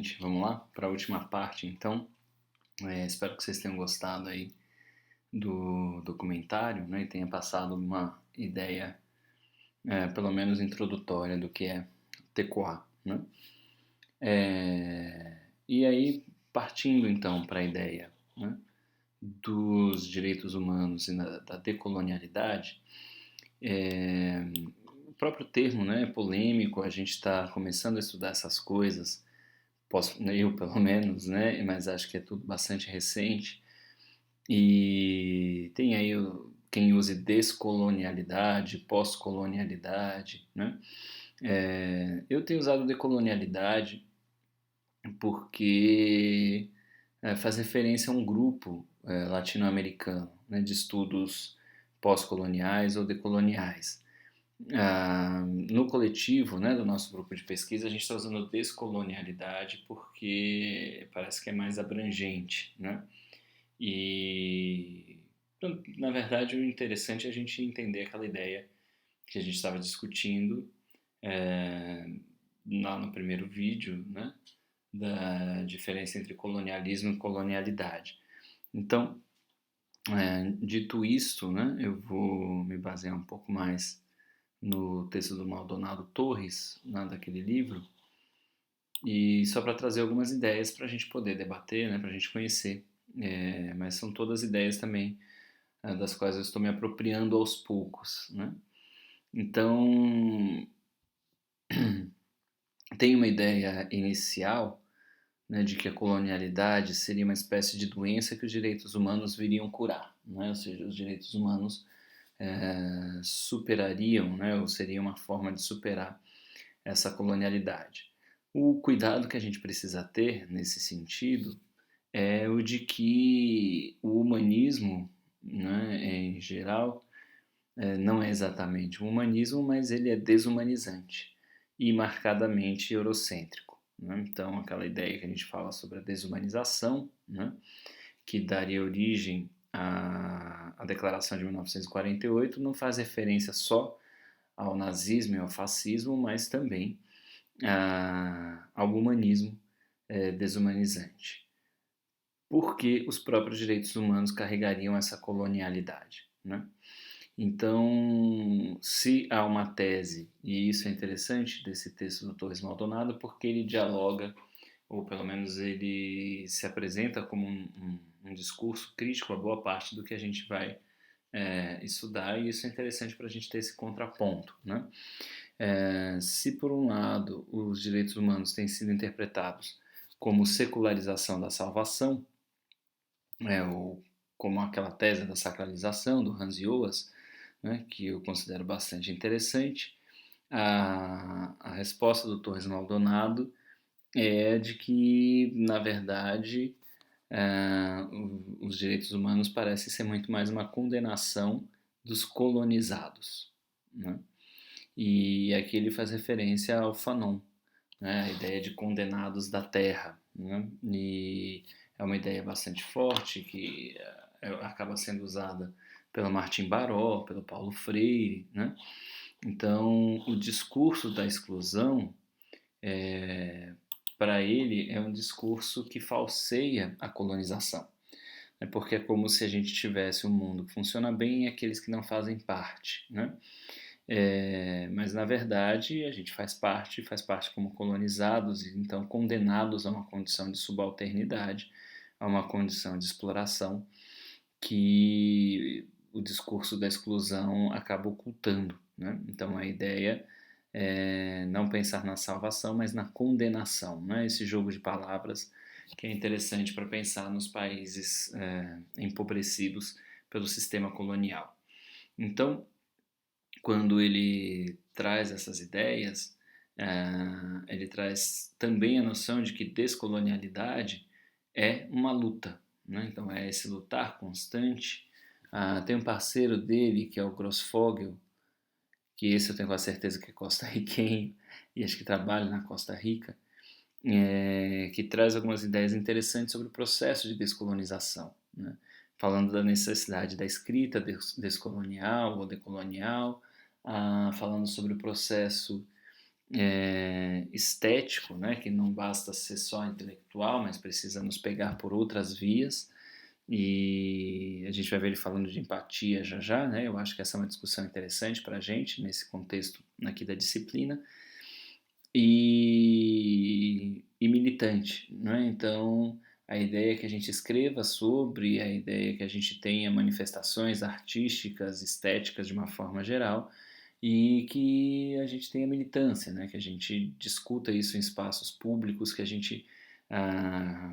Gente, vamos lá para a última parte, então. Espero que vocês tenham gostado aí do documentário, né, e tenha passado uma ideia, pelo menos introdutória, do que é Tecoá, né? E aí, partindo então para a ideia, né, dos direitos humanos e da decolonialidade, o próprio termo, né, é polêmico, a gente está começando a estudar essas coisas, eu pelo menos, né, mas acho que é tudo bastante recente. E tem aí quem use descolonialidade, pós-colonialidade, né? Eu tenho usado decolonialidade porque faz referência a um grupo latino-americano, né, de estudos pós-coloniais ou decoloniais. No coletivo, né, do nosso grupo de pesquisa, a gente está usando descolonialidade porque parece que é mais abrangente, né? E, na verdade, o interessante é a gente entender aquela ideia que a gente estava discutindo é, lá no primeiro vídeo, né, da diferença entre colonialismo e colonialidade. Então, dito isto, né, eu vou me basear um pouco mais no texto do Maldonado Torres, né, daquele livro, e só para trazer algumas ideias para a gente poder debater, né, para a gente conhecer. Mas são todas ideias também das quais eu estou me apropriando aos poucos, né? Então, tem uma ideia inicial, né, de que a colonialidade seria uma espécie de doença que os direitos humanos viriam curar, né? Ou seja, os direitos humanos superariam, né, ou seria uma forma de superar essa colonialidade. O cuidado que a gente precisa ter nesse sentido é o de que o humanismo, né, em geral, não é exatamente um humanismo, mas ele é desumanizante e marcadamente eurocêntrico, né? Então, aquela ideia que a gente fala sobre a desumanização, né, que daria origem à Declaração de 1948, não faz referência só ao nazismo e ao fascismo, mas também ao humanismo desumanizante. Porque os próprios direitos humanos carregariam essa colonialidade, né? Então, se há uma tese, e isso é interessante desse texto do Torres Maldonado, porque ele dialoga, ou pelo menos ele se apresenta como um discurso crítico a boa parte do que a gente vai estudar, e isso é interessante para a gente ter esse contraponto, né? Se por um lado os direitos humanos têm sido interpretados como secularização da salvação, ou como aquela tese da sacralização do Hans Joas, né, que eu considero bastante interessante, a resposta do Torres Maldonado é de que, na verdade, os direitos humanos parecem ser muito mais uma condenação dos colonizados, né? E aqui ele faz referência ao Fanon, né, a ideia de condenados da terra, né? E é uma ideia bastante forte que acaba sendo usada pelo Martim Baró, pelo Paulo Freire, né? Então, o discurso da exclusão, para ele, é um discurso que falseia a colonização, né? Porque é como se a gente tivesse um mundo que funciona bem e aqueles que não fazem parte, né? Mas na verdade a gente faz parte como colonizados e então condenados a uma condição de subalternidade, a uma condição de exploração que o discurso da exclusão acaba ocultando, né? Então a ideia é não pensar na salvação, mas na condenação, né? Esse jogo de palavras que é interessante para pensar nos países empobrecidos pelo sistema colonial. Então, quando ele traz essas ideias, ele traz também a noção de que descolonialidade é uma luta, né? Então é esse lutar constante. Tem um parceiro dele que é o Grossfogel, que esse eu tenho quase certeza que é costarriquenho e acho que trabalha na Costa Rica, que traz algumas ideias interessantes sobre o processo de descolonização, né? Falando da necessidade da escrita descolonial ou decolonial, falando sobre o processo estético, né, que não basta ser só intelectual, mas precisa nos pegar por outras vias, e a gente vai ver ele falando de empatia já já, né? Eu acho que essa é uma discussão interessante para a gente, nesse contexto aqui da disciplina, e militante, né? Então, a ideia é que a gente escreva sobre, a ideia é que a gente tenha manifestações artísticas, estéticas de uma forma geral, e que a gente tenha militância, né? Que a gente discuta isso em espaços públicos, que a gente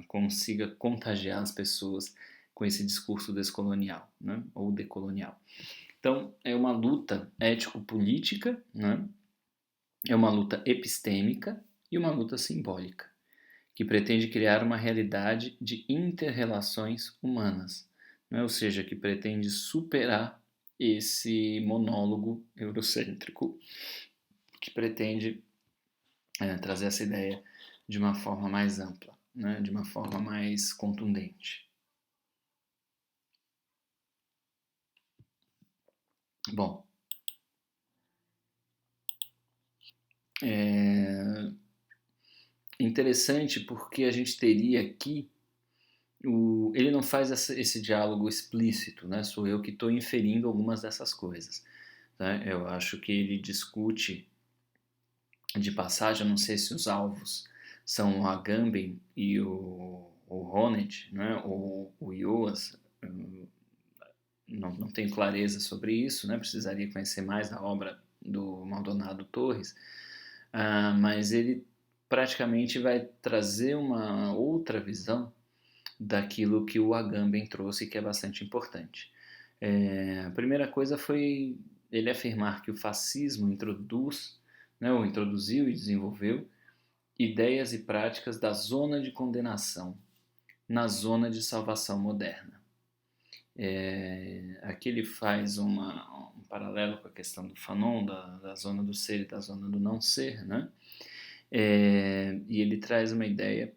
consiga contagiar as pessoas com esse discurso descolonial, né? Ou decolonial. Então, é uma luta ético-política, né? É uma luta epistêmica e uma luta simbólica, que pretende criar uma realidade de interrelações humanas, né? Ou seja, que pretende superar esse monólogo eurocêntrico, que pretende trazer essa ideia de uma forma mais ampla, né? De uma forma mais contundente. Bom, é interessante porque a gente teria aqui ele não faz esse diálogo explícito, né? Sou eu que estou inferindo algumas dessas coisas. Né? Eu acho que ele discute de passagem, eu não sei se os alvos são o Agamben e o Honneth, né? Ou o Ioas, não tenho clareza sobre isso, né? Precisaria conhecer mais da obra do Maldonado Torres, mas ele praticamente vai trazer uma outra visão daquilo que o Agamben trouxe, que é bastante importante. A primeira coisa foi ele afirmar que o fascismo introduz, né, ou introduziu e desenvolveu ideias e práticas da zona de condenação na zona de salvação moderna. Aqui ele faz um paralelo com a questão do Fanon, da zona do ser e da zona do não ser, né? E ele traz uma ideia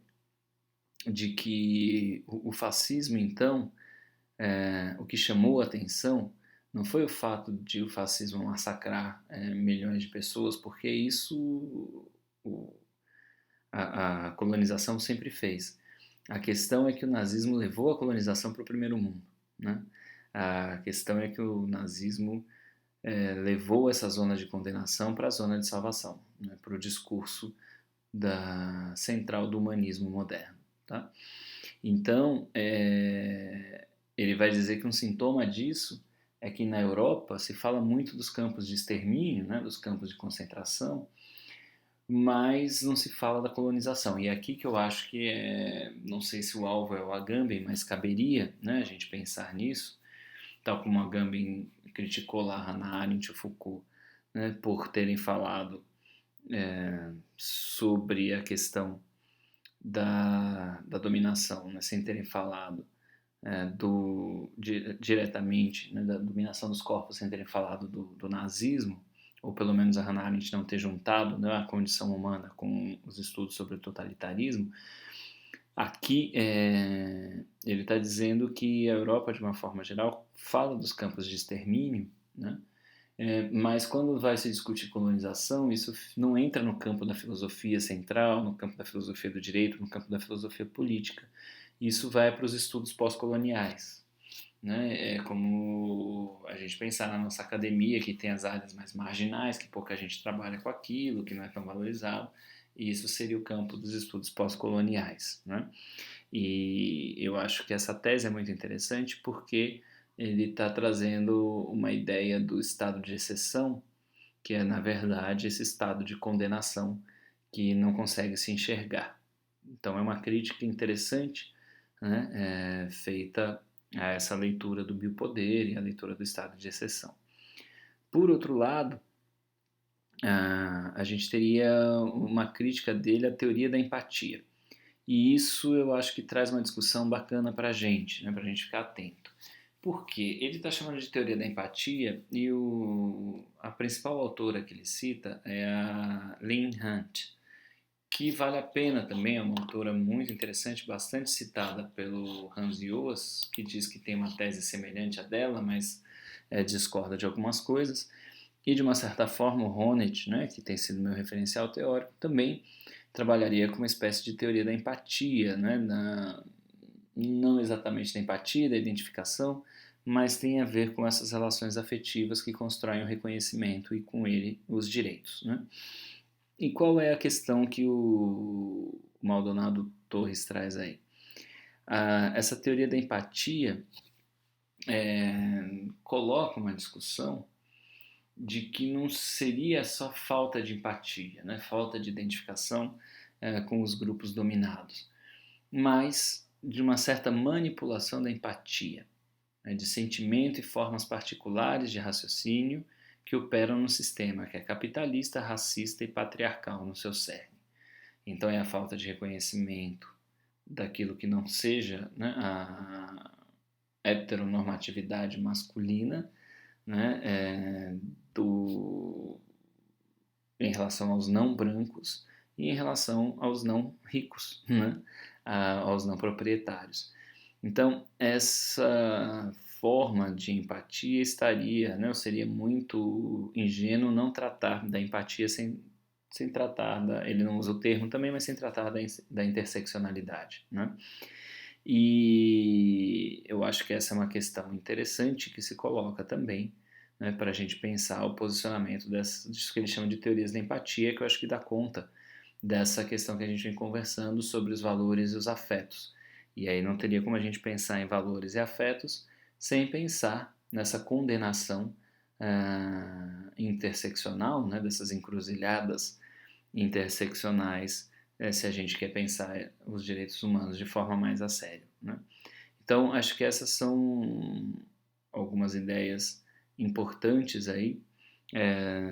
de que o fascismo, então, o que chamou a atenção não foi o fato de o fascismo massacrar milhões de pessoas, porque isso a colonização sempre fez. A questão é que o nazismo levou a colonização para o primeiro mundo, né? A questão é que o nazismo levou essa zona de condenação para a zona de salvação, né? Para o discurso central do humanismo moderno. Tá? Então, ele vai dizer que um sintoma disso é que na Europa se fala muito dos campos de extermínio, né, dos campos de concentração, mas não se fala da colonização. E é aqui que eu acho que não sei se o alvo é o Agamben, mas caberia, né, a gente pensar nisso, tal como o Agamben criticou lá Hannah Arendt e o Foucault, né, por terem falado sobre a questão da dominação, né, sem terem falado diretamente, né, da dominação dos corpos, sem terem falado do nazismo, ou pelo menos a Hannah Arendt não ter juntado, né, a condição humana com os estudos sobre o totalitarismo. Aqui ele está dizendo que a Europa, de uma forma geral, fala dos campos de extermínio, né? Mas quando vai se discutir colonização, isso não entra no campo da filosofia central, no campo da filosofia do direito, no campo da filosofia política. Isso vai para os estudos pós-coloniais. Né? É como a gente pensar na nossa academia, que tem as áreas mais marginais, que pouca gente trabalha com aquilo, que não é tão valorizado, e isso seria o campo dos estudos pós-coloniais. Né? E eu acho que essa tese é muito interessante porque ele está trazendo uma ideia do estado de exceção, que é, na verdade, esse estado de condenação que não consegue se enxergar. Então, é uma crítica interessante, né, feita a essa leitura do biopoder e a leitura do estado de exceção. Por outro lado, a gente teria uma crítica dele à teoria da empatia. E isso eu acho que traz uma discussão bacana para a gente, né, para a gente ficar atento. Por quê? Ele está chamando de teoria da empatia e a principal autora que ele cita é a Lynn Hunt, que vale a pena também, é uma autora muito interessante, bastante citada pelo Hans Joas, que diz que tem uma tese semelhante à dela, mas discorda de algumas coisas. E, de uma certa forma, o Honneth, né, que tem sido meu referencial teórico, também trabalharia com uma espécie de teoria da empatia, né, não exatamente da empatia, da identificação, mas tem a ver com essas relações afetivas que constroem o reconhecimento e, com ele, os direitos. Né? E qual é a questão que o Maldonado Torres traz aí? Essa teoria da empatia coloca uma discussão de que não seria só falta de empatia, né? Falta de identificação com os grupos dominados, mas de uma certa manipulação da empatia, né? De sentimento e formas particulares de raciocínio que operam no sistema, que é capitalista, racista e patriarcal no seu cerne. Então é a falta de reconhecimento daquilo que não seja, né, a heteronormatividade masculina, né, em relação aos não brancos e em relação aos não ricos, né, aos não proprietários. Então, essa forma de empatia estaria, né, eu seria muito ingênuo não tratar da empatia sem tratar ele não usa o termo também, mas sem tratar da interseccionalidade, né? E eu acho que essa é uma questão interessante que se coloca também, né, para a gente pensar o posicionamento disso que eles chamam de teorias da empatia, que eu acho que dá conta dessa questão que a gente vem conversando sobre os valores e os afetos. E aí não teria como a gente pensar em valores e afetos sem pensar nessa condenação interseccional, né, dessas encruzilhadas interseccionais, se a gente quer pensar os direitos humanos de forma mais a sério. Né? Então, acho que essas são algumas ideias importantes aí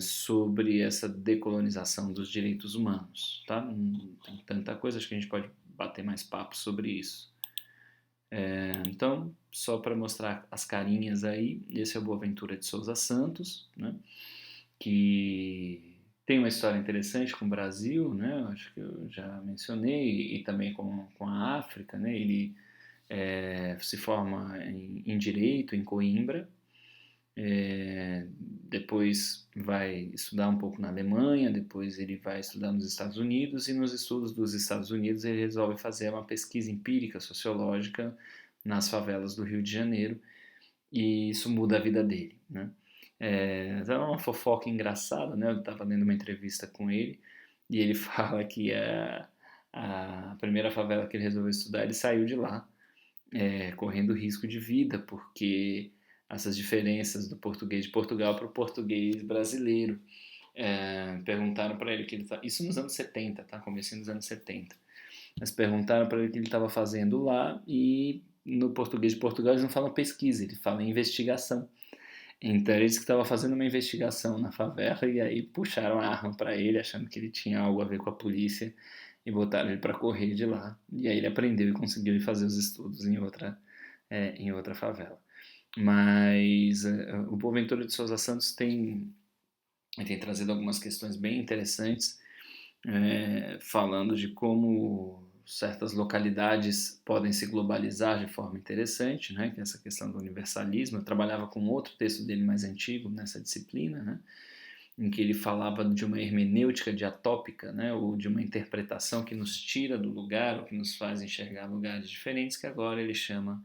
sobre essa decolonização dos direitos humanos. Tá? Não tem tanta coisa, acho que a gente pode bater mais papo sobre isso. Então, só para mostrar as carinhas aí, esse é o Boaventura de Souza Santos, né? Que tem uma história interessante com o Brasil, né? Acho que eu já mencionei, e também com a África, né? Ele se forma em Direito, em Coimbra, depois vai estudar um pouco na Alemanha, depois ele vai estudar nos Estados Unidos, e nos estudos dos Estados Unidos ele resolve fazer uma pesquisa empírica, sociológica, nas favelas do Rio de Janeiro, e isso muda a vida dele, né? É uma fofoca engraçada, né? Eu estava lendo uma entrevista com ele e ele fala que a primeira favela que ele resolveu estudar, ele saiu de lá correndo risco de vida, porque essas diferenças do português de Portugal para o português brasileiro. Perguntaram para ele isso nos anos 70, tá? Comecinho dos anos 70. Mas perguntaram para ele o que ele estava fazendo lá e no português de Portugal eles não falam pesquisa, eles falam investigação. Então ele disse que estava fazendo uma investigação na favela e aí puxaram a arma para ele, achando que ele tinha algo a ver com a polícia e botaram ele para correr de lá. E aí ele aprendeu e conseguiu ir fazer os estudos em outra favela. Mas o Boaventura de Souza Santos tem trazido algumas questões bem interessantes, falando de como certas localidades podem se globalizar de forma interessante, né? Que é essa questão do universalismo. Eu trabalhava com outro texto dele mais antigo nessa disciplina, né? Em que ele falava de uma hermenêutica diatópica, né? Ou de uma interpretação que nos tira do lugar, ou que nos faz enxergar lugares diferentes, que agora ele chama,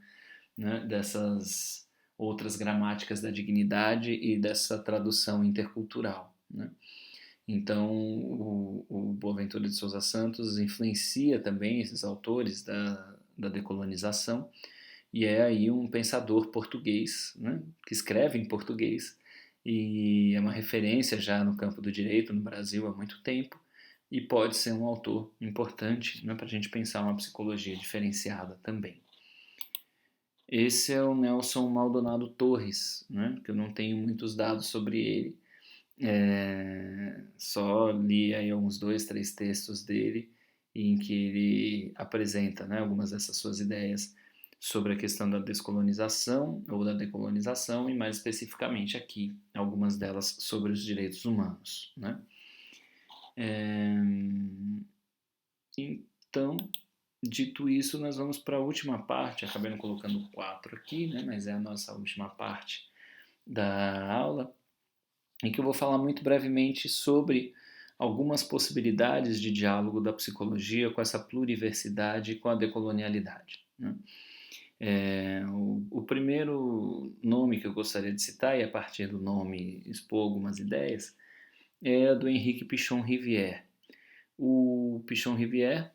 né, dessas outras gramáticas da dignidade e dessa tradução intercultural, né? Então, o Boaventura de Souza Santos influencia também esses autores da decolonização e é aí um pensador português, né, que escreve em português e é uma referência já no campo do direito no Brasil há muito tempo e pode ser um autor importante, né, para a gente pensar uma psicologia diferenciada também. Esse é o Nelson Maldonado Torres, né, que eu não tenho muitos dados sobre ele, só li aí uns 2, 3 textos dele em que ele apresenta, né, algumas dessas suas ideias sobre a questão da descolonização ou da decolonização e mais especificamente aqui algumas delas sobre os direitos humanos, né? Então, dito isso, nós vamos para a última parte. Acabei não colocando 4 aqui, né, mas é a nossa última parte da aula, em que eu vou falar muito brevemente sobre algumas possibilidades de diálogo da psicologia com essa pluriversidade e com a decolonialidade, né? O primeiro nome que eu gostaria de citar, e a partir do nome expor algumas ideias, é do Henrique Pichon-Rivière. O Pichon-Rivière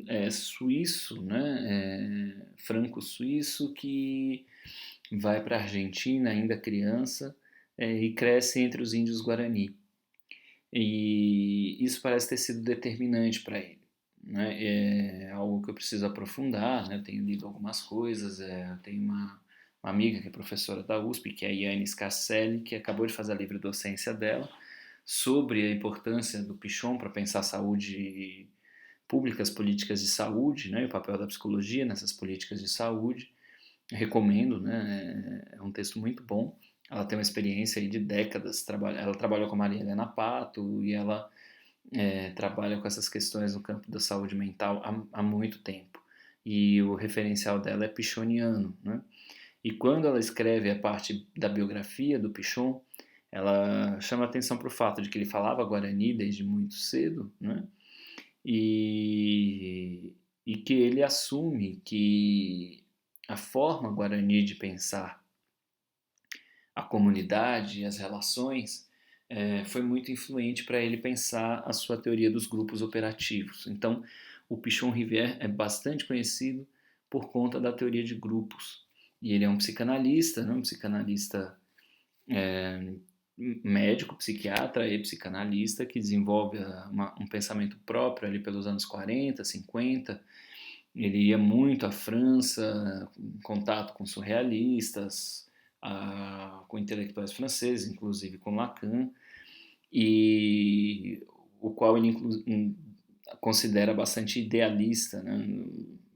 é suíço, né? Franco-suíço, que vai para a Argentina ainda criança e cresce entre os índios Guarani. E isso parece ter sido determinante para ele, né? É algo que eu preciso aprofundar, né? Eu tenho lido algumas coisas, eu tenho uma amiga que é professora da USP, que é a Yane Scarcelli, que acabou de fazer a livre docência dela sobre a importância do Pichon para pensar saúde pública, as políticas de saúde, né? E o papel da psicologia nessas políticas de saúde. Recomendo, né? É um texto muito bom. Ela tem uma experiência aí de décadas, ela trabalhou com a Maria Helena Pato e ela trabalha com essas questões no campo da saúde mental há muito tempo. E o referencial dela é pichoniano, né? E quando ela escreve a parte da biografia do Pichon, ela chama atenção para o fato de que ele falava Guarani desde muito cedo, né? E, e que ele assume que a forma Guarani de pensar a comunidade e as relações foi muito influente para ele pensar a sua teoria dos grupos operativos. Então, o Pichon-Rivière é bastante conhecido por conta da teoria de grupos. E ele é um psicanalista, né? Um psicanalista médico, psiquiatra e psicanalista que desenvolve um pensamento próprio ali pelos anos 40, 50. Ele ia muito à França, em contato com surrealistas, com intelectuais franceses, inclusive com Lacan, e o qual ele considera bastante idealista, né?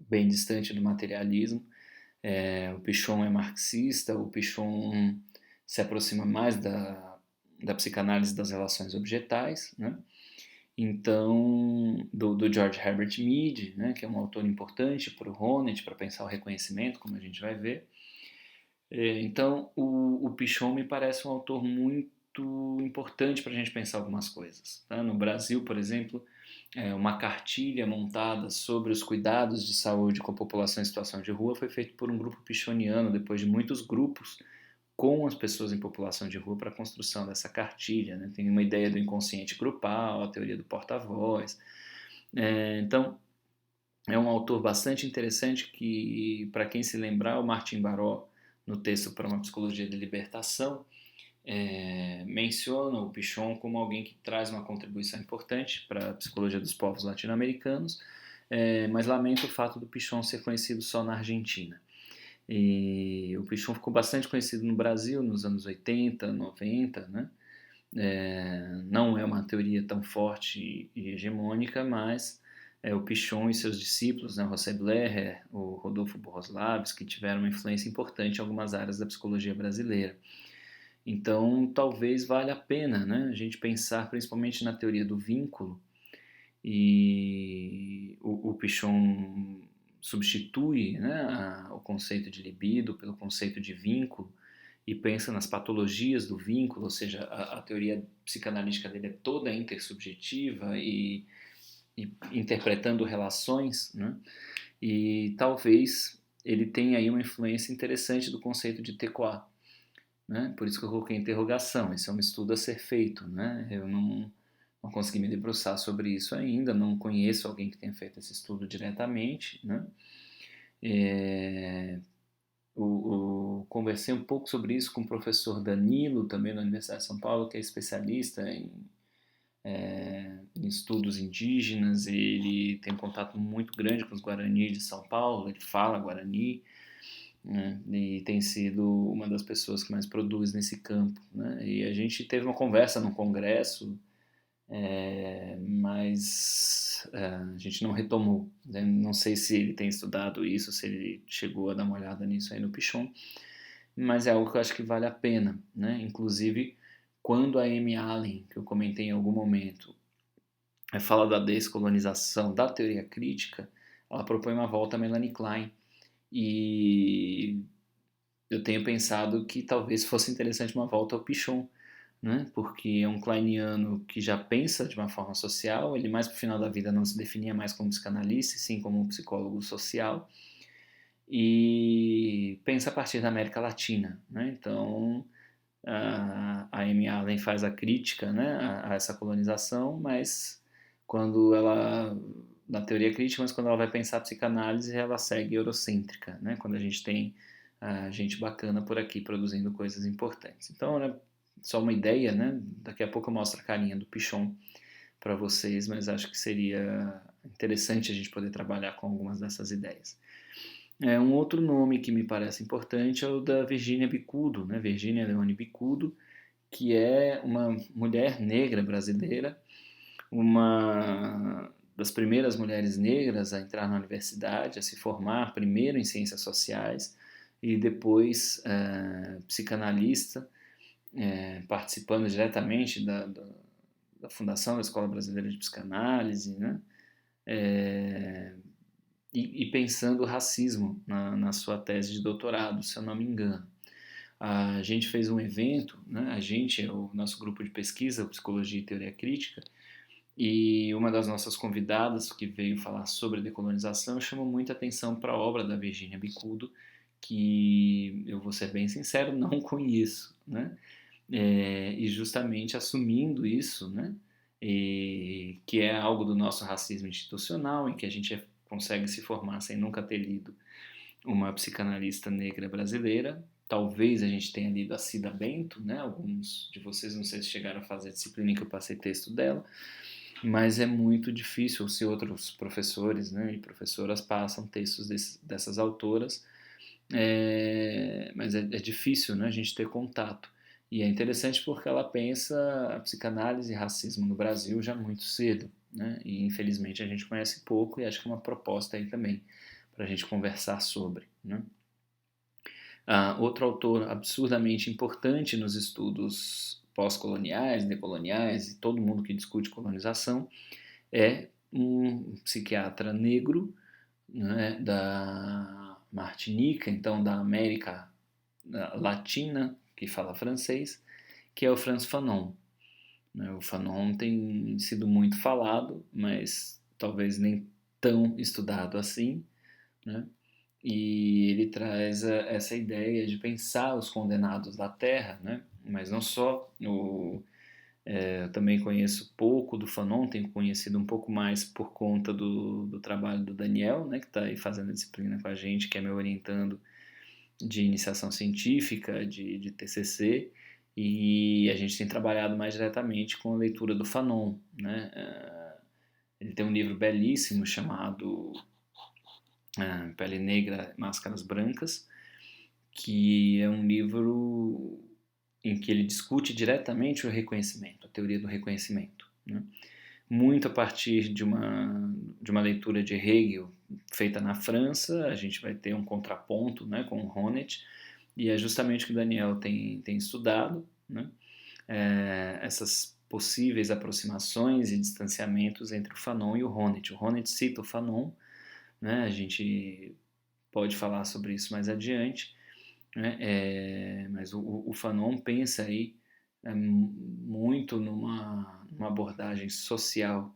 Bem distante do materialismo. O Pichon é marxista, o Pichon se aproxima mais da psicanálise das relações objetais, né? Então, do George Herbert Mead, né, que é um autor importante para o Honneth, para pensar o reconhecimento, como a gente vai ver. Então, o Pichon me parece um autor muito importante para a gente pensar algumas coisas. Tá? No Brasil, por exemplo, uma cartilha montada sobre os cuidados de saúde com a população em situação de rua foi feita por um grupo pichoniano, depois de muitos grupos com as pessoas em população de rua para a construção dessa cartilha. Né? Tem uma ideia do inconsciente grupal, a teoria do porta-voz. Então, é um autor bastante interessante que, para quem se lembrar, o Martin Baró, no texto Para uma Psicologia de Libertação, menciona o Pichon como alguém que traz uma contribuição importante para a psicologia dos povos latino-americanos, mas lamento o fato do Pichon ser conhecido só na Argentina. E o Pichon ficou bastante conhecido no Brasil nos anos 80, 90, né? Não é uma teoria tão forte e hegemônica, mas o Pichon e seus discípulos, né, José Bleher, o Rodolfo Boroslavski, tiveram uma influência importante em algumas áreas da psicologia brasileira. Então, talvez valha a pena, né, a gente pensar principalmente na teoria do vínculo, e o Pichon substitui, né, o conceito de libido pelo conceito de vínculo e pensa nas patologias do vínculo, ou seja, a teoria psicanalítica dele é toda intersubjetiva e interpretando relações, né? E talvez ele tenha aí uma influência interessante do conceito de TQA, né? Por isso que eu coloquei interrogação, esse é um estudo a ser feito, né? Eu não consegui me debruçar sobre isso ainda, não conheço alguém que tenha feito esse estudo diretamente, né? Conversei um pouco sobre isso com o professor Danilo, também da Universidade de São Paulo, que é especialista em estudos indígenas. Ele tem um contato muito grande com os Guarani de São Paulo, ele fala Guarani, né? E tem sido uma das pessoas que mais produz nesse campo, né? E a gente teve uma conversa no congresso, mas a gente não retomou, né? Não sei se ele tem estudado isso, se ele chegou a dar uma olhada nisso aí no Pichon, mas é algo que eu acho que vale a pena, né? Inclusive, quando a Amy Allen, que eu comentei em algum momento, fala da descolonização, da teoria crítica, ela propõe uma volta a Melanie Klein, e eu tenho pensado que talvez fosse interessante uma volta ao Pichon, né? Porque é um kleiniano que já pensa de uma forma social, ele mais para o final da vida não se definia mais como psicanalista, e sim como um psicólogo social, e pensa a partir da América Latina, né? Então, a Amy Allen faz a crítica, né, a essa colonização, mas quando ela, na teoria crítica, mas quando ela vai pensar a psicanálise, ela segue eurocêntrica, né, quando a gente tem gente bacana por aqui produzindo coisas importantes. Então, né, só uma ideia, né, daqui a pouco eu mostro a carinha do Pichon para vocês, mas acho que seria interessante a gente poder trabalhar com algumas dessas ideias. Um outro nome que me parece importante é o da Virginia Bicudo, né? Virginia Leone Bicudo, que é uma mulher negra brasileira, uma das primeiras mulheres negras a entrar na universidade, a se formar primeiro em ciências sociais e depois psicanalista, participando diretamente da fundação da Escola Brasileira de Psicanálise, né? E pensando o racismo na sua tese de doutorado, se eu não me engano. A gente fez um evento, né? A gente é o nosso grupo de pesquisa, Psicologia e Teoria Crítica, e uma das nossas convidadas que veio falar sobre decolonização chamou muita atenção para a obra da Virginia Bicudo, que eu vou ser bem sincero, não conheço, né? E justamente assumindo isso, né? Que é algo do nosso racismo institucional, em que a gente consegue se formar sem nunca ter lido uma psicanalista negra brasileira. Talvez a gente tenha lido a Cida Bento, né? Alguns de vocês não sei se chegaram a fazer a disciplina em que eu passei texto dela, mas é muito difícil se outros professores, né, e professoras passam textos dessas autoras, mas é difícil, né, a gente ter contato. E é interessante porque ela pensa a psicanálise e racismo no Brasil já muito cedo, né, e infelizmente a gente conhece pouco e acho que é uma proposta aí também para a gente conversar sobre, né. Outro autor absurdamente importante nos estudos pós-coloniais, decoloniais e todo mundo que discute colonização é um psiquiatra negro, né, da Martinica, então da América Latina, que fala francês, que é o Frantz Fanon. O Fanon tem sido muito falado, mas talvez nem tão estudado assim, né? E ele traz essa ideia de pensar os condenados da Terra, né? Mas não só eu também conheço pouco do Fanon, tenho conhecido um pouco mais por conta do trabalho do Daniel, né, que está aí fazendo a disciplina com a gente, que é me orientando de iniciação científica, de TCC, e a gente tem trabalhado mais diretamente com a leitura do Fanon, né? Ele tem um livro belíssimo chamado Pele Negra, Máscaras Brancas, que é um livro em que ele discute diretamente o reconhecimento, a teoria do reconhecimento, né? Muito a partir de uma leitura de Hegel feita na França, a gente vai ter um contraponto, né, com o Honneth, e é justamente o que o Daniel tem estudado, né? Essas possíveis aproximações e distanciamentos entre o Fanon e o Honneth. O Honneth cita o Fanon, né? A gente pode falar sobre isso mais adiante, né? Mas o Fanon pensa aí muito numa abordagem social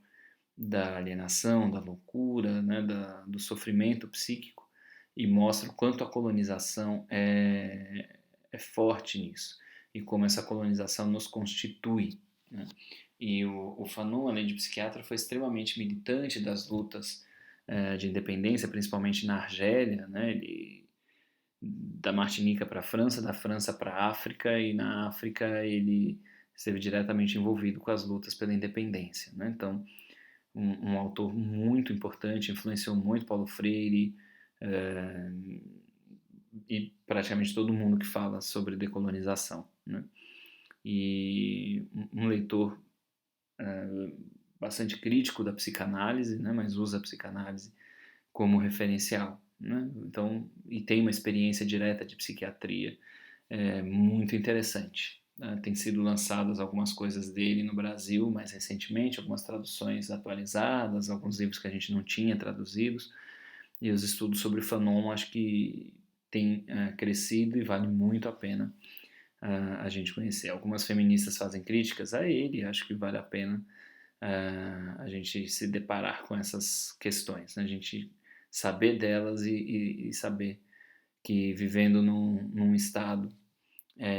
da alienação, da loucura, né? Do sofrimento psíquico e mostra o quanto a colonização é forte nisso e como essa colonização nos constitui, né? E o Fanon, além de psiquiatra, foi extremamente militante das lutas de independência, principalmente na Argélia, né? Da Martinica para a França, da França para a África, e na África ele esteve diretamente envolvido com as lutas pela independência, né? Então, um autor muito importante, influenciou muito Paulo Freire e praticamente todo mundo que fala sobre decolonização, né? E um leitor bastante crítico da psicanálise, né? Mas usa a psicanálise como referencial, né? Então, e tem uma experiência direta de psiquiatria muito interessante. Tem sido lançadas algumas coisas dele no Brasil mais recentemente, algumas traduções atualizadas, alguns livros que a gente não tinha traduzidos, e os estudos sobre o Fanon acho que têm crescido e vale muito a pena a gente conhecer. Algumas feministas fazem críticas a ele, acho que vale a pena a gente se deparar com essas questões, né? A gente saber delas e saber que vivendo num estado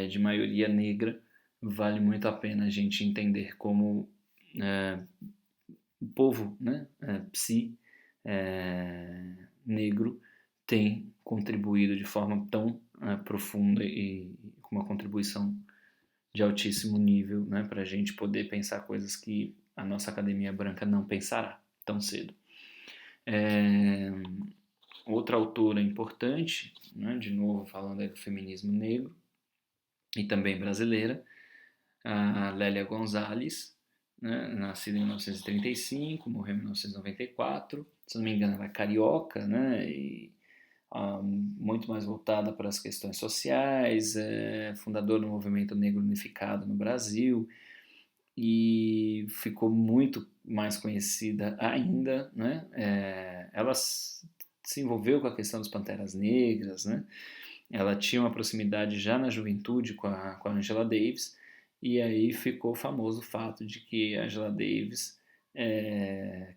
de maioria negra, vale muito a pena a gente entender como o povo, né, negro tem contribuído de forma tão profunda e com uma contribuição de altíssimo nível, né, para a gente poder pensar coisas que a nossa academia branca não pensará tão cedo. Outra autora importante, né, de novo falando aí do feminismo negro e também brasileira, a Lélia Gonzalez, né, nascida em 1935, morreu em 1994, se não me engano ela é carioca, né, e muito mais voltada para as questões sociais, fundadora do movimento negro unificado no Brasil, e ficou muito mais conhecida ainda, né? Ela se envolveu com a questão dos Panteras Negras, né? Ela tinha uma proximidade já na juventude com a Angela Davis, e aí ficou famoso o fato de que a Angela Davis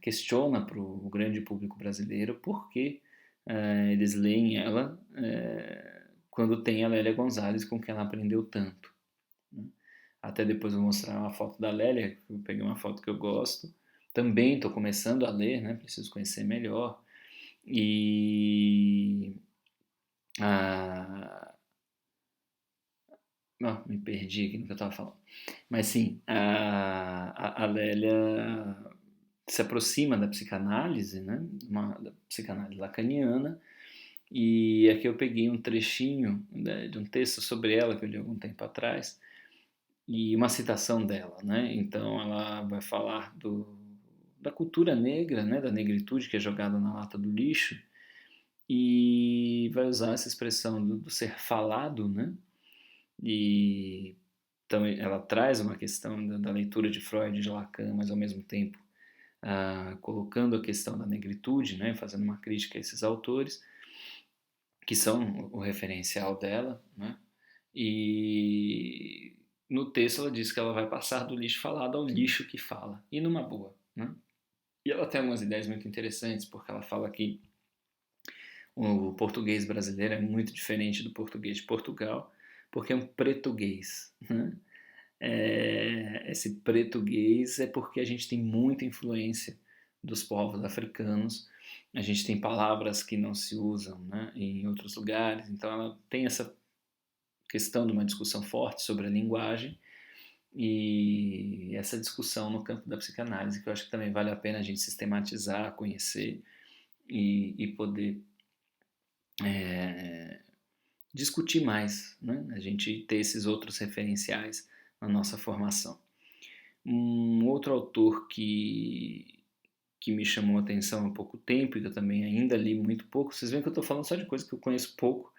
questiona para o grande público brasileiro por que eles leem ela quando tem a Lélia Gonzalez, com quem ela aprendeu tanto. Né? Até depois eu vou mostrar uma foto da Lélia, eu peguei uma foto que eu gosto. Também estou começando a ler, né? Preciso conhecer melhor. E não, me perdi aqui no que eu estava falando. Mas sim, a Lélia se aproxima da psicanálise, né? Da psicanálise lacaniana. E aqui eu peguei um trechinho, né, de um texto sobre ela que eu li algum tempo atrás, e uma citação dela, né? Então ela vai falar da cultura negra, né? Da negritude que é jogada na lata do lixo, e vai usar essa expressão do ser falado, né? E então ela traz uma questão da leitura de Freud e de Lacan, mas ao mesmo tempo colocando a questão da negritude, né? Fazendo uma crítica a esses autores, que são o referencial dela, né? E no texto ela diz que ela vai passar do lixo falado ao lixo que fala, e numa boa, né? E ela tem algumas ideias muito interessantes, porque ela fala que o português brasileiro é muito diferente do português de Portugal, porque é um pretuguês, né? Esse pretuguês é porque a gente tem muita influência dos povos africanos, a gente tem palavras que não se usam, né, em outros lugares, então ela tem essa questão de uma discussão forte sobre a linguagem e essa discussão no campo da psicanálise, que eu acho que também vale a pena a gente sistematizar, conhecer e poder discutir mais, né? A gente ter esses outros referenciais na nossa formação. Um outro autor que me chamou a atenção há pouco tempo e que eu também ainda li muito pouco, vocês veem que eu estou falando só de coisas que eu conheço pouco,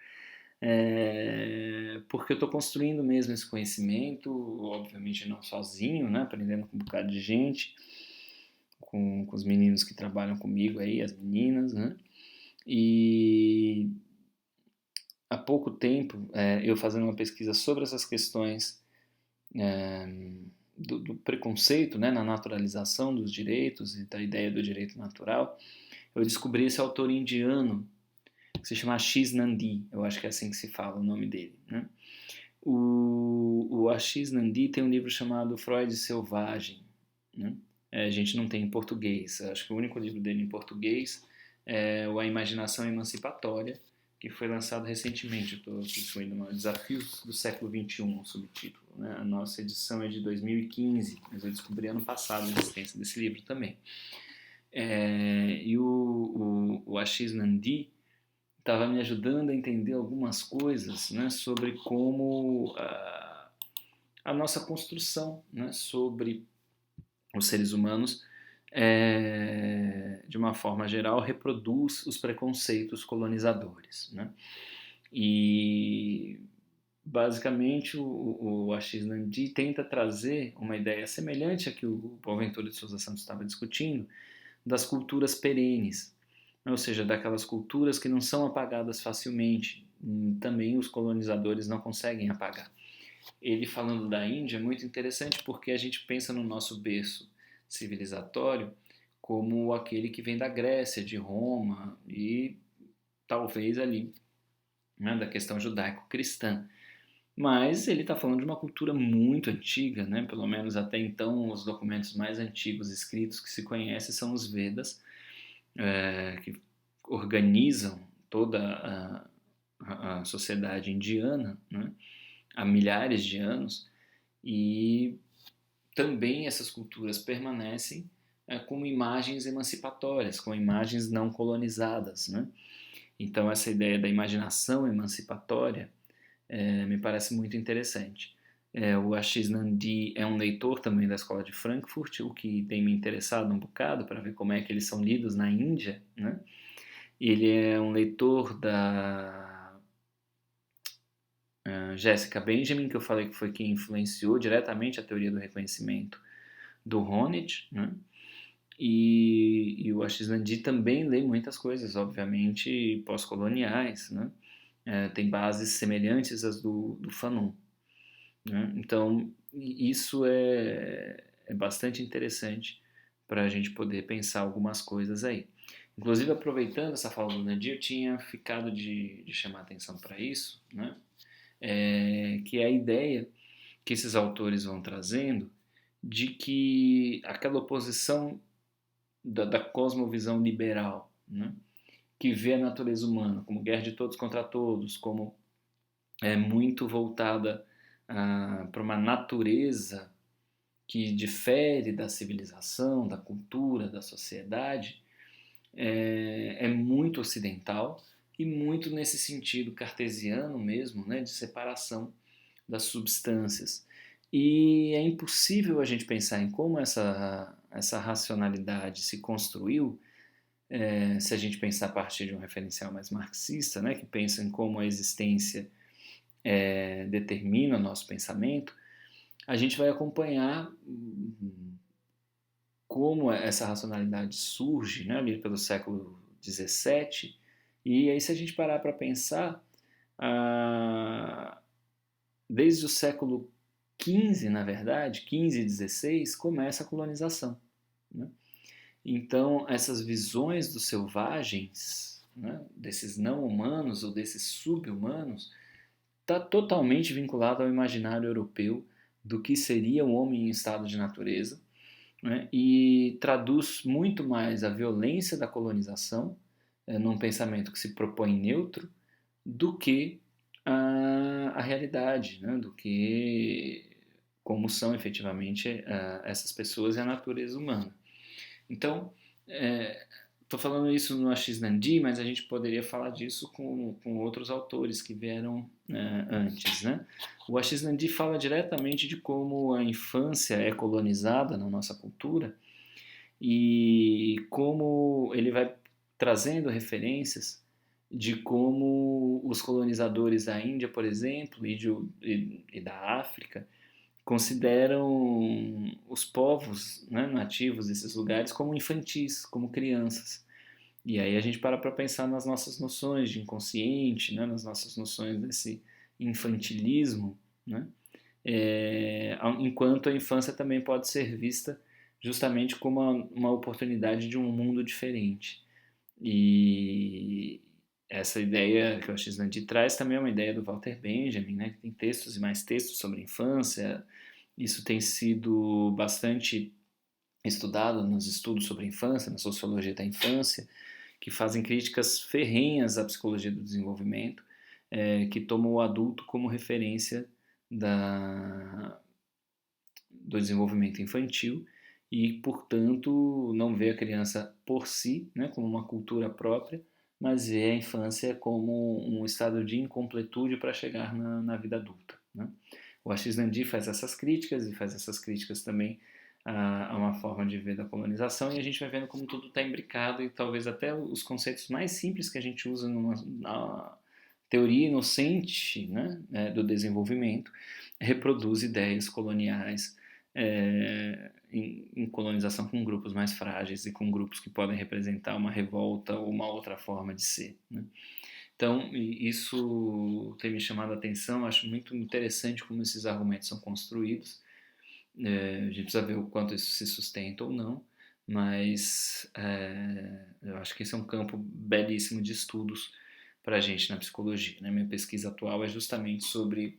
porque eu estou construindo mesmo esse conhecimento, obviamente não sozinho, né? Aprendendo com um bocado de gente, com os meninos que trabalham comigo aí, as meninas, né? E há pouco tempo, eu fazendo uma pesquisa sobre essas questões do preconceito, né, na naturalização dos direitos e da ideia do direito natural, eu descobri esse autor indiano que se chama Ashish Nandi, eu acho que é assim que se fala o nome dele, né? O Ashish Nandi tem um livro chamado Freud Selvagem, né? A gente não tem em português, acho que o único livro dele em português é o A Imaginação Emancipatória, que foi lançado recentemente. Eu estou incluindo Desafios do Século XXI, o subtítulo, né? A nossa edição é de 2015, mas eu descobri ano passado a existência desse livro também. E o Ashish Nandi estava me ajudando a entender algumas coisas, né, sobre como a nossa construção, né, sobre os seres humanos, de uma forma geral, reproduz os preconceitos colonizadores, né? E basicamente o Ashish Nandi tenta trazer uma ideia semelhante a que o Boaventura de Souza Santos estava discutindo, das culturas perenes, ou seja, daquelas culturas que não são apagadas facilmente, também os colonizadores não conseguem apagar. ele falando da Índia é muito interessante porque a gente pensa no nosso berço civilizatório como aquele que vem da Grécia, de Roma e talvez ali, né, da questão judaico-cristã. Mas ele está falando de uma cultura muito antiga, né? Pelo menos até então os documentos mais antigos escritos que se conhecem são os Vedas, que organizam toda a sociedade indiana, né? Há milhares de anos, e também essas culturas permanecem como imagens emancipatórias, como imagens não colonizadas, né? Então essa ideia da imaginação emancipatória me parece muito interessante. O Ashish Nandi é um leitor também da Escola de Frankfurt, o que tem me interessado um bocado para ver como é que eles são lidos na Índia, né? Ele é um leitor da Jessica Benjamin, que eu falei que foi quem influenciou diretamente a teoria do reconhecimento do Honneth, né? E o Ashish Nandi também lê muitas coisas, obviamente, pós-coloniais, né? Tem bases semelhantes às do Fanon, né? Então, isso é bastante interessante para a gente poder pensar algumas coisas aí. Inclusive, aproveitando essa fala do Nandi, eu tinha ficado de chamar atenção para isso, né? Que é a ideia que esses autores vão trazendo de que aquela oposição da cosmovisão liberal, né? Que vê a natureza humana como guerra de todos contra todos, como muito voltada para uma natureza que difere da civilização, da cultura, da sociedade, é muito ocidental e muito nesse sentido cartesiano mesmo, né, de separação das substâncias. E é impossível a gente pensar em como essa racionalidade se construiu, se a gente pensar a partir de um referencial mais marxista, né, que pensa em como a existência determina o nosso pensamento, a gente vai acompanhar como essa racionalidade surge, né, ali pelo século XVII, e aí se a gente parar para pensar, desde o século XV, na verdade, XV e XVI, começa a colonização, né? Então, essas visões dos selvagens, né, desses não humanos ou desses sub-humanos, está totalmente vinculado ao imaginário europeu do que seria o homem em estado de natureza, né, e traduz muito mais a violência da colonização num pensamento que se propõe neutro do que a realidade, né, do que como são efetivamente essas pessoas e a natureza humana. Então, estou falando isso no Ashish Nandi, mas a gente poderia falar disso com outros autores que vieram antes, né? O Ashish Nandi fala diretamente de como a infância é colonizada na nossa cultura e como ele vai trazendo referências de como os colonizadores da Índia, por exemplo, e da África, consideram os povos, né, nativos desses lugares como infantis, como crianças. E aí a gente para pensar nas nossas noções de inconsciente, né, nas nossas noções desse infantilismo, né, enquanto a infância também pode ser vista justamente como uma oportunidade de um mundo diferente. E essa ideia que o Ashish traz também é uma ideia do Walter Benjamin, né, que tem textos e mais textos sobre a infância. Isso tem sido bastante estudado nos estudos sobre a infância, na sociologia da infância, que fazem críticas ferrenhas à psicologia do desenvolvimento, que tomam o adulto como referência do desenvolvimento infantil e, portanto, não vê a criança por si, né, como uma cultura própria, mas vê a infância como um estado de incompletude para chegar na vida adulta, né? O Ashish Nandi faz essas críticas e faz essas críticas também a uma forma de ver da colonização, e a gente vai vendo como tudo está imbricado e talvez até os conceitos mais simples que a gente usa na teoria inocente, né, do desenvolvimento reproduz ideias coloniais em colonização com grupos mais frágeis e com grupos que podem representar uma revolta ou uma outra forma de ser, né? Então, isso tem me chamado a atenção, acho muito interessante como esses argumentos são construídos. A gente precisa ver o quanto isso se sustenta ou não, mas eu acho que esse é um campo belíssimo de estudos para a gente na psicologia. Né? Minha pesquisa atual é justamente sobre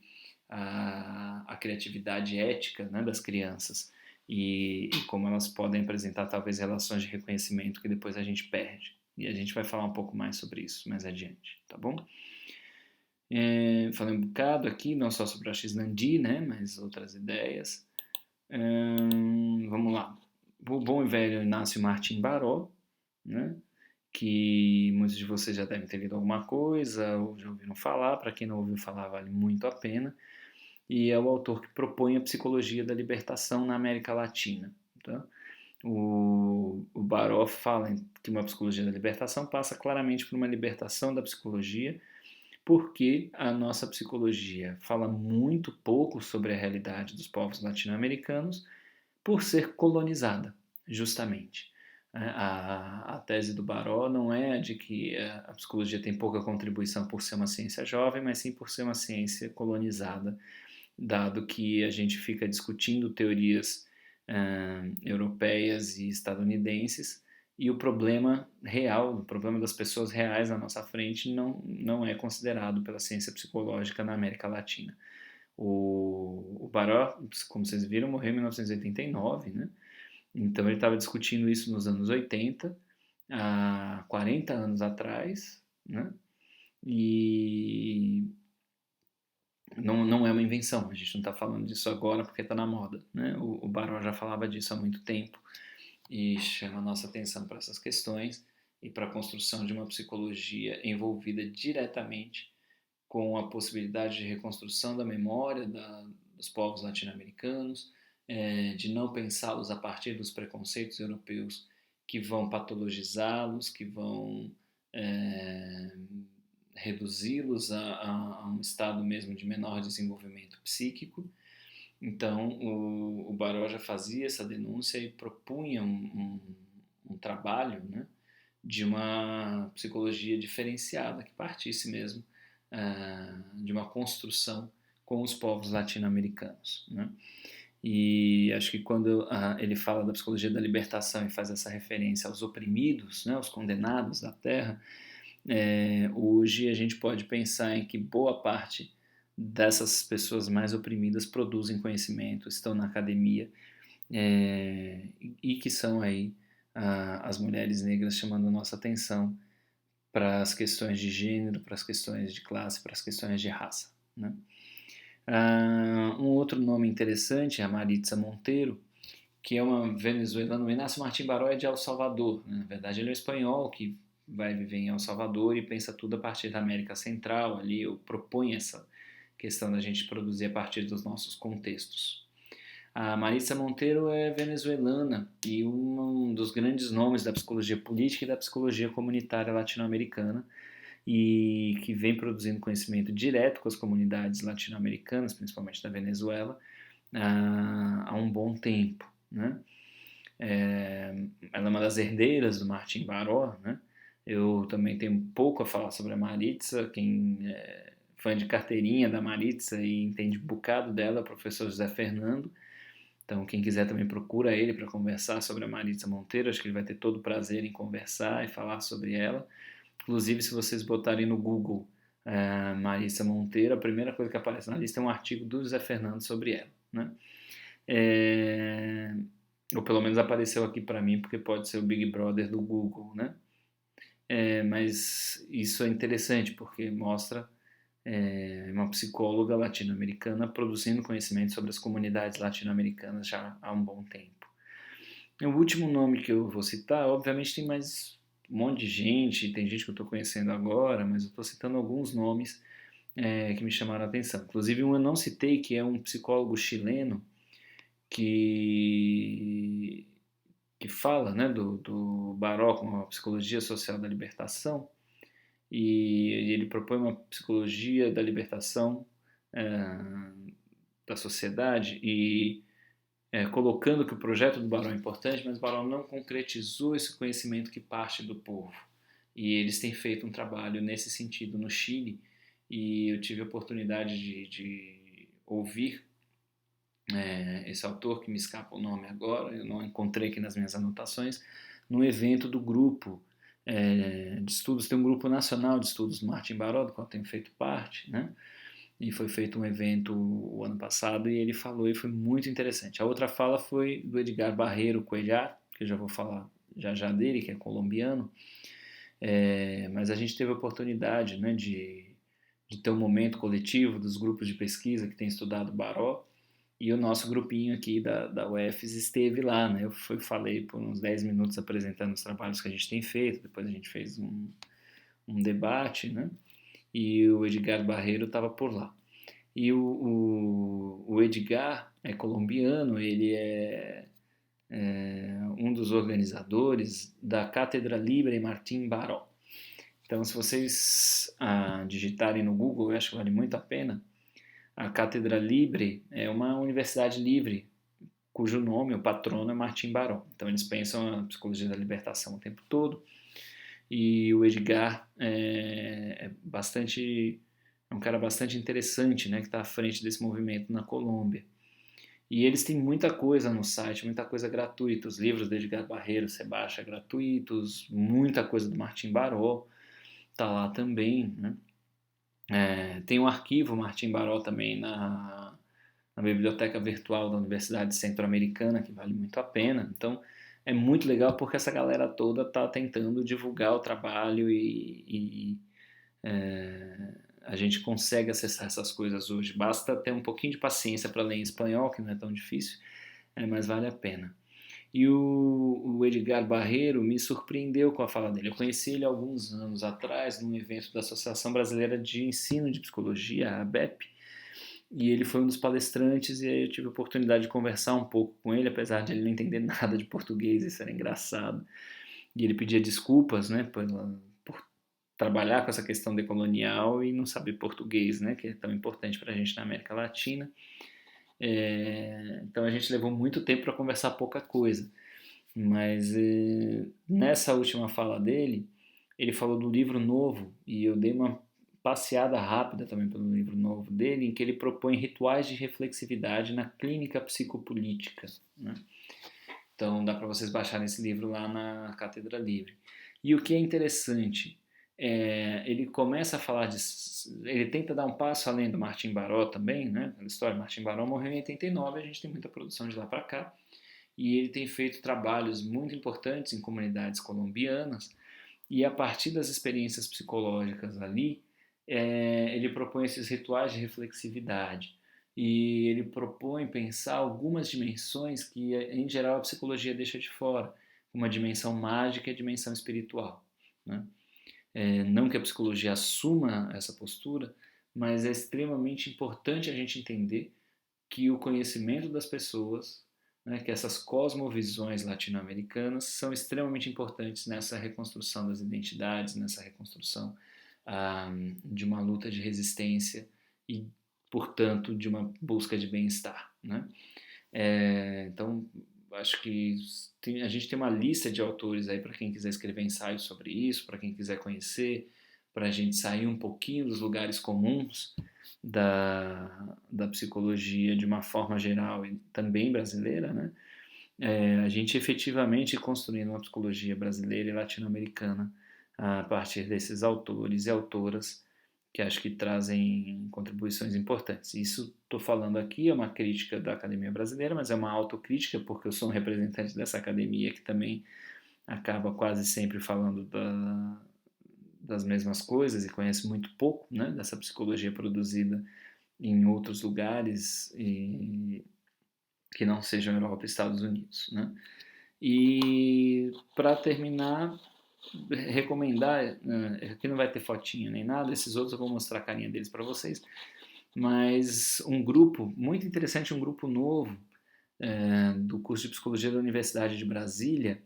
a criatividade ética, né, das crianças e como elas podem apresentar talvez relações de reconhecimento que depois a gente perde. E a gente vai falar um pouco mais sobre isso mais adiante, tá bom? Falei um bocado aqui, não só sobre a X-Nandi, né, mas outras ideias. Vamos lá. O bom e velho Inácio Martim Baró, né, que muitos de vocês já devem ter lido alguma coisa ou já ouviram falar. Para quem não ouviu falar, vale muito a pena. E é o autor que propõe a psicologia da libertação na América Latina. Tá? O Baró fala que uma psicologia da libertação passa claramente por uma libertação da psicologia, porque a nossa psicologia fala muito pouco sobre a realidade dos povos latino-americanos por ser colonizada, justamente. A tese do Baró não é a de que a psicologia tem pouca contribuição por ser uma ciência jovem, mas sim por ser uma ciência colonizada, dado que a gente fica discutindo teorias europeias e estadunidenses e o problema real, o problema das pessoas reais na nossa frente não é considerado pela ciência psicológica na América Latina. O Baró, como vocês viram, morreu em 1989, né? Então ele estava discutindo isso nos anos 80, há 40 anos atrás, né? E não é uma invenção, a gente não está falando disso agora porque está na moda, né? O Baró já falava disso há muito tempo e chama a nossa atenção para essas questões e para a construção de uma psicologia envolvida diretamente com a possibilidade de reconstrução da memória dos povos latino-americanos, de não pensá-los a partir dos preconceitos europeus que vão patologizá-los, que vão reduzi-los a um estado mesmo de menor desenvolvimento psíquico. Então, o Baró já fazia essa denúncia e propunha um trabalho, né, de uma psicologia diferenciada, que partisse mesmo de uma construção com os povos latino-americanos. Né? E acho que quando ele fala da psicologia da libertação e faz essa referência aos oprimidos, né, aos condenados da terra, hoje a gente pode pensar em que boa parte dessas pessoas mais oprimidas produzem conhecimento, estão na academia e que são aí as mulheres negras chamando a nossa atenção para as questões de gênero, para as questões de classe, para as questões de raça. Né? Um outro nome interessante é a Maritza Monteiro, que é uma venezuelana. O Inácio Martim Baró é de El Salvador, né? Na verdade ele é um espanhol que vai viver em El Salvador e pensa tudo a partir da América Central, ali eu proponho essa questão da gente produzir a partir dos nossos contextos. A Maritza Monteiro é venezuelana e um dos grandes nomes da psicologia política e da psicologia comunitária latino-americana, e que vem produzindo conhecimento direto com as comunidades latino-americanas, principalmente da Venezuela, há um bom tempo. Né? Ela é uma das herdeiras do Martim Baró. Né? Eu também tenho pouco a falar sobre a Maritza. Quem é fã de carteirinha da Maritza e entende um bocado dela é o professor José Fernando. Então, quem quiser também procura ele para conversar sobre a Maritza Monteiro. Acho que ele vai ter todo o prazer em conversar e falar sobre ela. Inclusive, se vocês botarem no Google Maritza Monteiro, a primeira coisa que aparece na lista é um artigo do José Fernando sobre ela. Né? Ou pelo menos apareceu aqui para mim, porque pode ser o Big Brother do Google. Né? Mas isso é interessante, porque mostra uma psicóloga latino-americana produzindo conhecimento sobre as comunidades latino-americanas já há um bom tempo. E o último nome que eu vou citar, obviamente tem mais um monte de gente, tem gente que eu estou conhecendo agora, mas eu estou citando alguns nomes que me chamaram a atenção. Inclusive um eu não citei, que é um psicólogo chileno que fala, né, do Baró com a psicologia social da libertação, e ele propõe uma psicologia da libertação da sociedade e colocando que o projeto do Baró é importante, mas o Baró não concretizou esse conhecimento que parte do povo. E eles têm feito um trabalho nesse sentido no Chile, e eu tive a oportunidade de ouvir esse autor, que me escapa o nome agora, eu não encontrei aqui nas minhas anotações, num evento do grupo de estudos, tem um grupo nacional de estudos Martin Baró, do qual eu tenho feito parte, né? E foi feito um evento o ano passado e ele falou e foi muito interessante. A outra fala foi do Edgar Barreiro Cuellar, que eu já vou falar já já dele, que é colombiano, mas a gente teve a oportunidade, né, de ter um momento coletivo dos grupos de pesquisa que têm estudado Baró, e o nosso grupinho aqui da UFES esteve lá, né? Falei por uns 10 minutos apresentando os trabalhos que a gente tem feito, depois a gente fez um debate, né? E o Edgar Barreiro estava por lá. E o Edgar é colombiano, ele é um dos organizadores da Cátedra Libre Martín Baró. Então, se vocês digitarem no Google, eu acho que vale muito a pena. A Cátedra Libre é uma universidade livre, cujo nome, o patrono, é Martim Baró. Então, eles pensam a psicologia da libertação o tempo todo. E o Edgar é um cara bastante interessante, né, que está à frente desse movimento na Colômbia. E eles têm muita coisa no site, muita coisa gratuita. Os livros do Edgar Barreiro você baixa gratuitos, muita coisa do Martim Baró está lá também, né? Tem um arquivo Martim Baró também na biblioteca virtual da Universidade Centro-Americana, que vale muito a pena. Então, é muito legal porque essa galera toda está tentando divulgar o trabalho e a gente consegue acessar essas coisas hoje. Basta ter um pouquinho de paciência para ler em espanhol, que não é tão difícil, mas vale a pena. E o Edgar Barreiro me surpreendeu com a fala dele. Eu conheci ele alguns anos atrás num evento da Associação Brasileira de Ensino de Psicologia, a ABEP, e ele foi um dos palestrantes, e aí eu tive a oportunidade de conversar um pouco com ele, apesar de ele não entender nada de português, isso era engraçado. E ele pedia desculpas, né, por trabalhar com essa questão decolonial e não saber português, né, que é tão importante para a gente na América Latina. Então a gente levou muito tempo para conversar pouca coisa. Mas nessa última fala dele, ele falou do livro novo, e eu dei uma passeada rápida também pelo livro novo dele, em que ele propõe rituais de reflexividade na clínica psicopolítica, né? Então dá para vocês baixarem esse livro lá na Cátedra Livre. E o que é interessante, ele começa a falar ele tenta dar um passo além do Martim Baró também, né? A história do Martim Baró morreu em 89, a gente tem muita produção de lá para cá, e ele tem feito trabalhos muito importantes em comunidades colombianas, e a partir das experiências psicológicas ali, ele propõe esses rituais de reflexividade, e ele propõe pensar algumas dimensões que, em geral, a psicologia deixa de fora, como a dimensão mágica e a dimensão espiritual, né? Não que a psicologia assuma essa postura, mas é extremamente importante a gente entender que o conhecimento das pessoas, né, que essas cosmovisões latino-americanas são extremamente importantes nessa reconstrução das identidades, nessa reconstrução de uma luta de resistência e, portanto, de uma busca de bem-estar, né? Então, acho que a gente tem uma lista de autores aí para quem quiser escrever ensaios sobre isso, para quem quiser conhecer, para a gente sair um pouquinho dos lugares comuns da psicologia de uma forma geral e também brasileira, né? A gente efetivamente construindo uma psicologia brasileira e latino-americana a partir desses autores e autoras que acho que trazem contribuições importantes. Isso estou falando aqui é uma crítica da academia brasileira, mas é uma autocrítica porque eu sou um representante dessa academia que também acaba quase sempre falando das mesmas coisas e conhece muito pouco, né, dessa psicologia produzida em outros lugares que não sejam Europa e Estados Unidos, né? E para terminar, recomendar, aqui não vai ter fotinho nem nada, esses outros eu vou mostrar a carinha deles para vocês, mas um grupo muito interessante, um grupo novo do curso de Psicologia da Universidade de Brasília,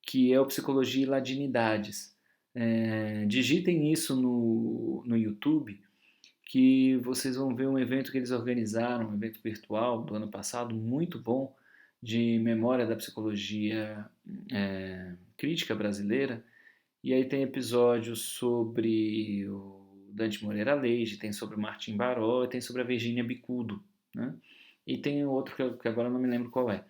que é o Psicologia e Ladinidades. Digitem isso no YouTube, que vocês vão ver um evento que eles organizaram, um evento virtual do ano passado, muito bom, de memória da psicologia crítica brasileira, E aí tem episódios sobre o Dante Moreira Leite, tem sobre o Martim Baró, e tem sobre a Virgínia Bicudo, né? E tem outro que agora eu não me lembro qual é.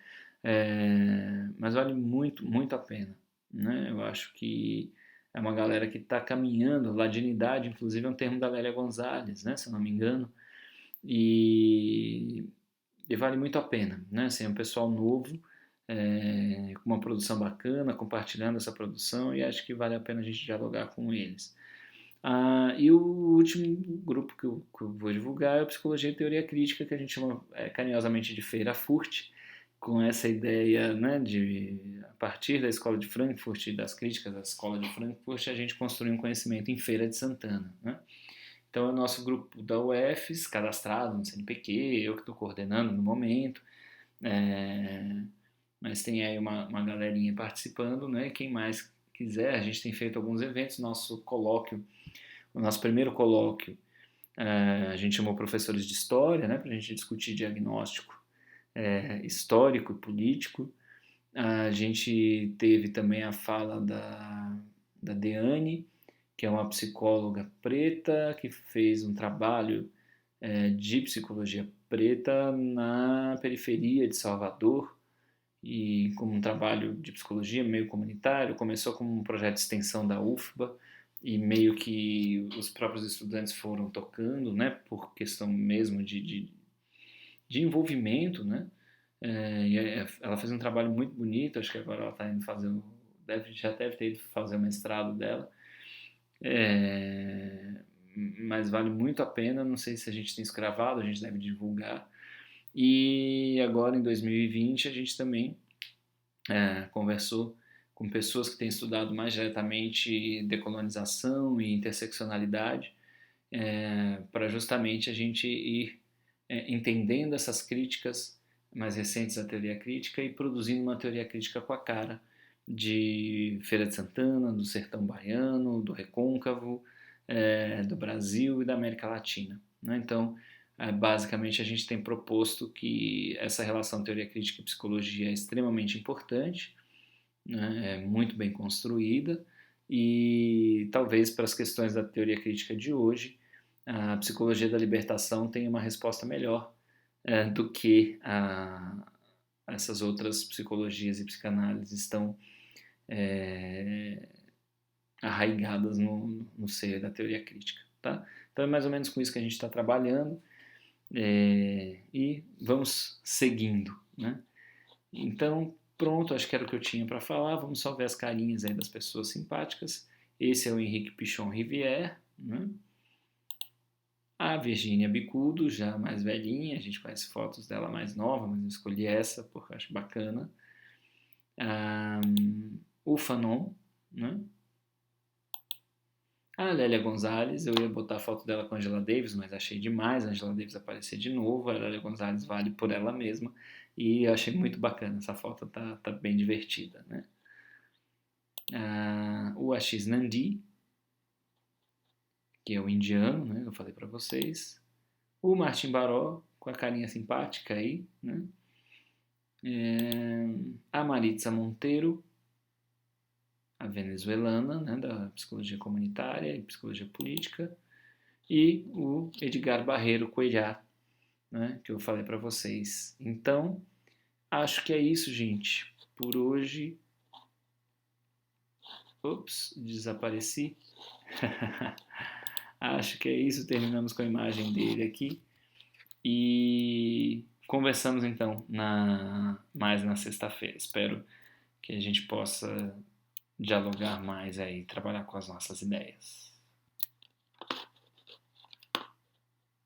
Mas vale muito, muito a pena, né? Eu acho que é uma galera que está caminhando, ladinidade, inclusive é um termo da Lélia Gonzalez, né? Se eu não me engano, e, e vale muito a pena, né? Assim, é um pessoal novo, com uma produção bacana, compartilhando essa produção, e acho que vale a pena a gente dialogar com eles. E o último grupo que eu vou divulgar é o Psicologia e Teoria Crítica, que a gente chama carinhosamente de Feira Furt, com essa ideia, né, de, a partir da Escola de Frankfurt e das críticas da Escola de Frankfurt, a gente construir um conhecimento em Feira de Santana, né? Então, é o nosso grupo da UFES, cadastrado no CNPq, eu que estou coordenando no momento, é, mas tem aí uma galerinha participando, né? Quem mais quiser, a gente tem feito alguns eventos, nosso colóquio, o nosso primeiro colóquio, a gente chamou professores de história, né, para a gente discutir diagnóstico histórico e político. A gente teve também a fala da Deane, que é uma psicóloga preta, que fez um trabalho de psicologia preta na periferia de Salvador, e como um trabalho de psicologia meio comunitário, começou como um projeto de extensão da UFBA, e meio que os próprios estudantes foram tocando, né, por questão mesmo de envolvimento, né, ela fez um trabalho muito bonito, acho que agora ela está indo fazer, já deve ter ido fazer o mestrado dela, é, mas vale muito a pena, não sei se a gente tem isso gravado, a gente deve divulgar, e agora em 2020 a gente também conversou com pessoas que têm estudado mais diretamente decolonização e interseccionalidade, para justamente a gente ir entendendo essas críticas mais recentes da teoria crítica e produzindo uma teoria crítica com a cara de Feira de Santana, do Sertão Baiano, do Recôncavo, do Brasil e da América Latina, né? Então, basicamente, a gente tem proposto que essa relação teoria crítica e psicologia é extremamente importante, né? É muito bem construída, e talvez para as questões da teoria crítica de hoje, a psicologia da libertação tenha uma resposta melhor do que essas outras psicologias e psicanálises estão é, arraigadas no seio da teoria crítica. Tá? Então é mais ou menos com isso que a gente está trabalhando, e vamos seguindo. Né? Então, pronto, acho que era o que eu tinha para falar. Vamos só ver as carinhas aí das pessoas simpáticas. Esse é o Henrique Pichon Rivière, né? A Virgínia Bicudo, já mais velhinha, a gente conhece fotos dela mais nova, mas eu escolhi essa porque eu acho bacana. O Fanon, né? A Lélia Gonzalez, eu ia botar a foto dela com a Angela Davis, mas achei demais a Angela Davis aparecer de novo. A Lélia Gonzalez vale por ela mesma, e eu achei muito bacana, essa foto tá bem divertida, né? O Ashish Nandi, que é o indiano, né? Eu falei para vocês. O Martim Baró, com a carinha simpática aí, né? A Maritza Monteiro, a venezuelana, né, da psicologia comunitária e psicologia política, e o Edgar Barreiro Cuellar, né, que eu falei para vocês. Então, acho que é isso, gente. Por hoje. Ops, desapareci. Acho que é isso. Terminamos com a imagem dele aqui. E conversamos então mais na sexta-feira. Espero que a gente possa dialogar mais aí, trabalhar com as nossas ideias.